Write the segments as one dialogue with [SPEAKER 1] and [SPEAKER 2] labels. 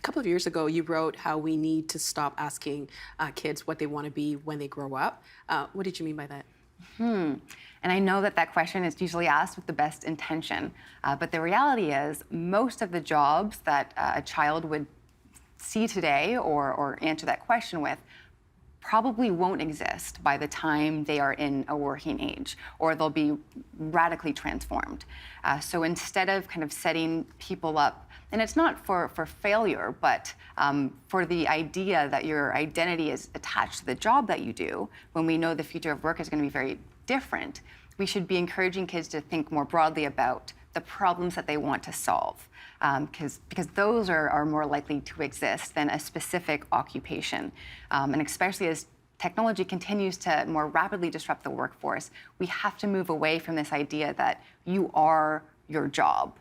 [SPEAKER 1] couple of years ago, you wrote how we need to stop asking kids what they want to be when they grow up. What did you mean by that?
[SPEAKER 2] And I know that that question is usually asked with the best intention, but the reality is most of the jobs that a child would see today or answer that question with probably won't exist by the time they are in a working age, or they'll be radically transformed. So instead of kind of setting people up, and it's not for failure, but for the idea that your identity is attached to the job that you do, when we know the future of work is going to be very different, we should be encouraging kids to think more broadly about the problems that they want to solve, because those are more likely to exist than a specific occupation. And especially as technology continues to more rapidly disrupt the workforce, we have to move away from this idea that you are your job,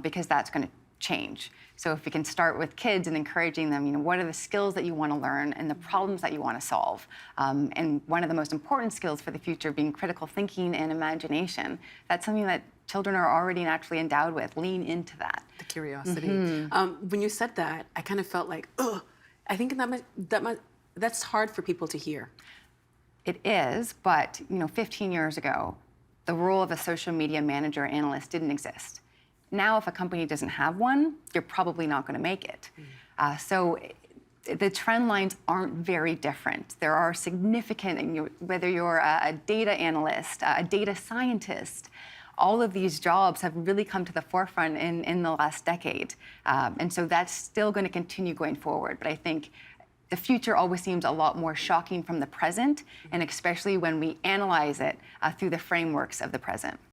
[SPEAKER 2] because that's going to change. So if we can start with kids and encouraging them, what are the skills that you want to learn and the problems that you want to solve? And one of the most important skills for the future being critical thinking and imagination. That's something that children are already naturally endowed with. Lean into that.
[SPEAKER 1] The curiosity. When you said that, I kind of felt like, ugh, I think that's hard for people to hear.
[SPEAKER 2] It is, but 15 years ago, the role of a social media manager analyst didn't exist. Now, if a company doesn't have one, you're probably not going to make it. So the trend lines aren't very different. There are significant, whether you're a data analyst, a data scientist, all of these jobs have really come to the forefront in the last decade. And so that's still going to continue going forward. But I think the future always seems a lot more shocking from the present, and especially when we analyze it through the frameworks of the present.